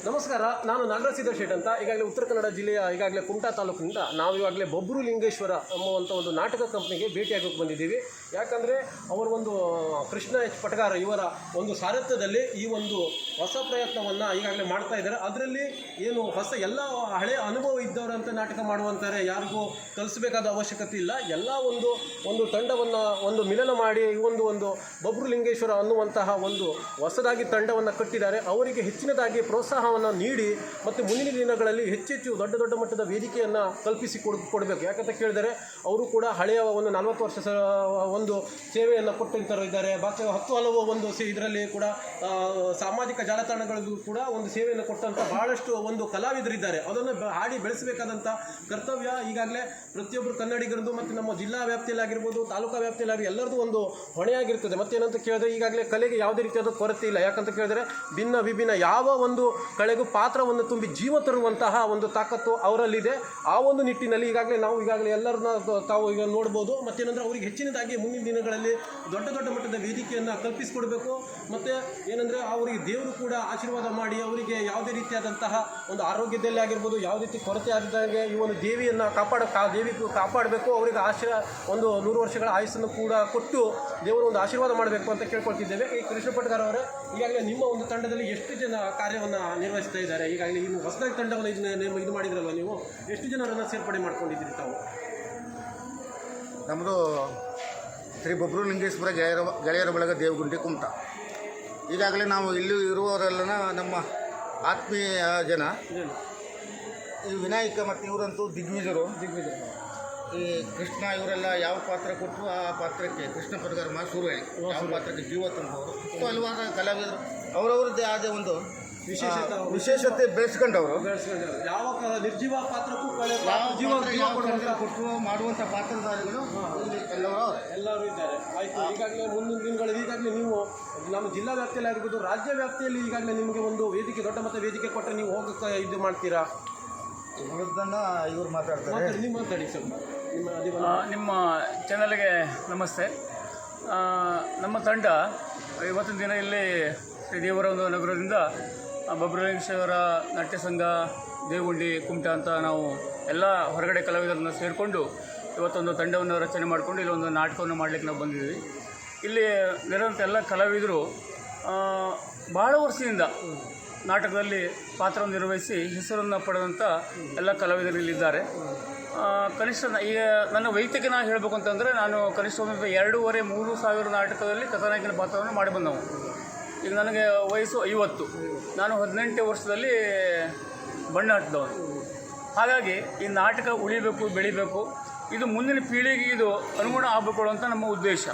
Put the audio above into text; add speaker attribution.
Speaker 1: ನಮಸ್ಕಾರ, ನಾನು ನಾಗರಾಜ ಶೇಟ್ ಅಂತ. ಈಗಾಗಲೇ ಉತ್ತರ ಕನ್ನಡ ಜಿಲ್ಲೆಯ ಈಗಾಗಲೇ ಕುಮಟಾ ತಾಲೂಕಿನಿಂದ ನಾವು ಇವಾಗಲೇ ಬೊಬ್ಬರು ಲಿಂಗೇಶ್ವರ ಎಂಬುವಂಥ ಒಂದು ನಾಟಕ ಕಂಪ್ನಿಗೆ ಭೇಟಿಯಾಗೋಕ್ಕೆ ಬಂದಿದ್ದೀವಿ. ಯಾಕಂದರೆ ಅವರ ಒಂದು ಕೃಷ್ಣ ಎಚ್ ಪಟಗಾರ ಇವರ ಒಂದು ಸಾರಥ್ಯದಲ್ಲಿ ಈ ಒಂದು ಹೊಸ ಪ್ರಯತ್ನವನ್ನು ಈಗಾಗಲೇ ಮಾಡ್ತಾ ಇದ್ದಾರೆ. ಅದರಲ್ಲಿ ಏನು ಹೊಸ ಎಲ್ಲ ಹಳೆಯ ಅನುಭವ ಇದ್ದವರಂತೆ ನಾಟಕ ಮಾಡುವಂತಾರೆ, ಯಾರಿಗೂ ಕಲಿಸಬೇಕಾದ ಅವಶ್ಯಕತೆ ಇಲ್ಲ. ಎಲ್ಲ ಒಂದು ತಂಡವನ್ನು ಒಂದು ಮಿಲನ ಮಾಡಿ ಈ ಒಂದು ಬೊಬ್ಬರು ಲಿಂಗೇಶ್ವರ ಅನ್ನುವಂತಹ ಒಂದು ಹೊಸದಾಗಿ ತಂಡವನ್ನು ಕಟ್ಟಿದ್ದಾರೆ. ಅವರಿಗೆ ಹೆಚ್ಚಿನದಾಗಿ ಪ್ರೋತ್ಸಾಹವನ್ನು ನೀಡಿ ಮತ್ತು ಮುಂದಿನ ದಿನಗಳಲ್ಲಿ ಹೆಚ್ಚೆಚ್ಚು ದೊಡ್ಡ ಮಟ್ಟದ ವೇದಿಕೆಯನ್ನು ಕಲ್ಪಿಸಿ ಕೊಡಬೇಕು. ಯಾಕಂತ ಕೇಳಿದರೆ ಅವರು ಕೂಡ ಹಳೆಯ ಒಂದು 40 ವರ್ಷ ಒಂದು ಸೇವೆಯನ್ನು ಕೊಟ್ಟಿದ್ದಾರೆ. ಬಾಕಿ 10 ಹಲವು ಒಂದು ಇದರಲ್ಲಿ ಕೂಡ ಸಾಮಾಜಿಕ ಜಾಲತಾಣಗಳಿಗೂ ಕೂಡ ಒಂದು ಸೇವೆಯನ್ನು ಕೊಟ್ಟಂಥ ಬಹಳಷ್ಟು ಒಂದು ಕಲಾವಿದರಿದ್ದಾರೆ. ಅದನ್ನು ಹಾಡಿ ಬೆಳೆಸಬೇಕಾದಂಥ ಕರ್ತವ್ಯ ಈಗಾಗಲೇ ಪ್ರತಿಯೊಬ್ಬರು ಕನ್ನಡಿಗರದು ಮತ್ತು ನಮ್ಮ ಜಿಲ್ಲಾ ವ್ಯಾಪ್ತಿಯಲ್ಲಾಗಿರ್ಬೋದು, ತಾಲೂಕಾ ವ್ಯಾಪ್ತಿಯಲ್ಲಾಗಿ ಎಲ್ಲರದು ಒಂದು ಹೊಣೆಯಾಗಿರ್ತದೆ. ಮತ್ತೇನಂತ ಕೇಳಿದ್ರೆ ಈಗಾಗಲೇ ಕಲೆಗೆ ಯಾವುದೇ ರೀತಿಯಾದ ಕೊರತೆ ಇಲ್ಲ. ಯಾಕಂತ ಕೇಳಿದರೆ ಭಿನ್ನ ವಿಭಿನ್ನ ಯಾವ ಒಂದು ಕಳೆಗೂ ಪಾತ್ರವನ್ನು ತುಂಬಿ ಜೀವ ತರುವಂತಹ ಒಂದು ತಾಕತ್ತು ಅವರಲ್ಲಿದೆ. ಆ ಒಂದು ನಿಟ್ಟಿನಲ್ಲಿ ಈಗಾಗಲೇ ಎಲ್ಲರನ್ನ ತಾವು ಈಗ ನೋಡ್ಬೋದು. ಮತ್ತೇನಂದರೆ ಅವರಿಗೆ ಹೆಚ್ಚಿನದಾಗಿ ಮುಂದಿನ ದಿನಗಳಲ್ಲಿ ದೊಡ್ಡ ಮಟ್ಟದ ವೇದಿಕೆಯನ್ನು ಕಲ್ಪಿಸಿಕೊಡಬೇಕು. ಮತ್ತು ಏನಂದರೆ ಅವರಿಗೆ ದೇವರು ಕೂಡ ಆಶೀರ್ವಾದ ಮಾಡಿ ಅವರಿಗೆ ಯಾವುದೇ ರೀತಿಯಾದಂತಹ ಒಂದು ಆರೋಗ್ಯದಲ್ಲಿ ಆಗಿರ್ಬೋದು, ಯಾವುದೇ ರೀತಿ ಕೊರತೆ ಆಗಿದ್ದಂಗೆ ಈ ಒಂದು ದೇವಿಯನ್ನು ಕಾಪಾಡಬೇಕು. ಅವರಿಗೆ ಒಂದು 100 ವರ್ಷಗಳ ಆಯುಸ್ಸನ್ನು ಕೂಡ ಕೊಟ್ಟು ದೇವರು ಒಂದು ಆಶೀರ್ವಾದ ಮಾಡಬೇಕು ಅಂತ ಕೇಳ್ಕೊಳ್ತಿದ್ದೇವೆ. ಈ ಕೃಷ್ಣ ಪಟಗಾರ ಅವರೇ, ಈಗಾಗಲೇ ನಿಮ್ಮ ಒಂದು ತಂಡದಲ್ಲಿ ಎಷ್ಟು ಜನ ಕಾರ್ಯವನ್ನು ನಿರ್ವಹಿಸ್ತಾ ಇದ್ದಾರೆ? ಈಗಾಗಲೇ ಇನ್ನು ಹೊಸದಾಗಿ ತಂಡವನ್ನು ಇದು ಮಾಡಿದ್ರಲ್ವ, ನೀವು ಎಷ್ಟು ಜನರನ್ನು ಸೇರ್ಪಡೆ ಮಾಡ್ಕೊಂಡಿದ್ದೀರಿ ತಾವು?
Speaker 2: ನಮ್ಮದು ಶ್ರೀ ಬೊಬ್ಬರು ಲಿಂಗೇಶ್ವರ ಗೆಳೆಯರ ಬಳಗ ದೇವಗುಂಡಿ ಕುಮಟಾ. ಈಗಾಗಲೇ ನಾವು ಇಲ್ಲಿ ಇರುವವರೆಲ್ಲ ನಮ್ಮ ಆತ್ಮೀಯ ಜನ. ಈ ವಿನಾಯಕ ಮತ್ತು ಇವರಂತೂ ದಿಗ್ವಿಜರು. ಈ ಕೃಷ್ಣ ಇವರೆಲ್ಲ ಯಾವ ಪಾತ್ರ ಕೊಟ್ಟರು ಆ ಪಾತ್ರಕ್ಕೆ ಕೃಷ್ಣ ಪಟಗಾರ ಮಾಸೂರು ಯಾವ ಪಾತ್ರಕ್ಕೆ ಜೀವ ತುಂಬವರು ಹಲವಾರು ಕಲಾವಿದರು ಅವರವ್ರದ್ದೇ ಆದ ಒಂದು ವಿಶೇಷತೆ ಬೆಳೆಸ್ಕೊಂಡವರು.
Speaker 1: ಯಾವ ನಿರ್ಜೀವ ಪಾತ್ರಕ್ಕೂ
Speaker 2: ಕೊಟ್ಟರು ಮಾಡುವಂಥ ಪಾತ್ರಧಾರಿಗಳು
Speaker 1: ಎಲ್ಲರೂ ಇದ್ದಾರೆ. ಆಯಿತು, ಈಗಾಗಲೇ ಮುಂದಿನ ದಿನಗಳಲ್ಲಿ ಈಗಾಗಲೇ ನೀವು ನಮ್ಮ ಜಿಲ್ಲಾ ವ್ಯಾಪ್ತಿಯಲ್ಲಿ ಆಗಿರ್ಬೋದು, ರಾಜ್ಯ ವ್ಯಾಪ್ತಿಯಲ್ಲಿ ಈಗಾಗಲೇ ನಿಮಗೆ ಒಂದು ವೇದಿಕೆ, ದೊಡ್ಡ ಮಟ್ಟ ವೇದಿಕೆ ಕೊಟ್ಟರೆ ನೀವು ಹೋಗೋಕ್ಕೆ ಇದು ಮಾಡ್ತೀರಾ?
Speaker 2: ಉಳಿದನ್ನು ಇವರು ಮಾತಾಡ್ತಾರೆ.
Speaker 1: ನೀವು ಮಾತಾಡಿ ಸ್ವಲ್ಪ.
Speaker 3: ನಿಮ್ಮ ಚಾನಲ್ಗೆ ನಮಸ್ತೆ. ನಮ್ಮ ತಂಡ ಇವತ್ತಿನ ದಿನ ಇಲ್ಲಿ ಶ್ರೀ ದೇವರ ಒಂದು ನಗರದಿಂದ ಬೊಬ್ಬರು ಲಿಂಗೇಶ್ವರ ನಾಟ್ಯ ಸಂಘ ದೇವಗುಂಡಿ ಕುಮಟಾ ಅಂತ ನಾವು ಎಲ್ಲ ಹೊರಗಡೆ ಕಲಾವಿದರನ್ನು ಸೇರಿಕೊಂಡು ಇವತ್ತೊಂದು ತಂಡವನ್ನು ರಚನೆ ಮಾಡಿಕೊಂಡು ಇಲ್ಲೊಂದು ನಾಟಕವನ್ನು ಮಾಡಲಿಕ್ಕೆ ನಾವು ಬಂದಿದ್ದೀವಿ. ಇಲ್ಲಿ ನೆರೆದಂಥ ಎಲ್ಲ ಕಲಾವಿದರು ಬಹಳ ವರ್ಷದಿಂದ ನಾಟಕದಲ್ಲಿ ಪಾತ್ರವನ್ನು ನಿರ್ವಹಿಸಿ ಹೆಸರನ್ನು ಪಡೆದಂಥ ಎಲ್ಲ ಕಲಾವಿದರು ಇಲ್ಲಿದ್ದಾರೆ. ಕನಿಷ್ಠ ಈಗ ನನ್ನ ವೈಯಕ್ತಿಕ ನಾನು ಹೇಳಬೇಕು ಅಂತಂದರೆ, ನಾನು ಕನಿಷ್ಠ ಒಂದು 2,500-3 ಸಾವಿರ ನಾಟಕದಲ್ಲಿ ಕಥಾನಾಯಕನ ಪಾತ್ರವನ್ನು ಮಾಡಿ ಬಂದವು. ಈಗ ನನಗೆ ವಯಸ್ಸು 50. ನಾನು 18 ವರ್ಷದಲ್ಲಿ ಬಣ್ಣ ಹಟ್ಟಿದವನು. ಹಾಗಾಗಿ ಈ ನಾಟಕ ಉಳಿಬೇಕು, ಬೆಳಿಬೇಕು, ಇದು ಮುಂದಿನ ಪೀಳಿಗೆಗೆ ಇದು ಅನುಗುಣ ಆಗಬೇಕು ಅಂತ ನಮ್ಮ ಉದ್ದೇಶ.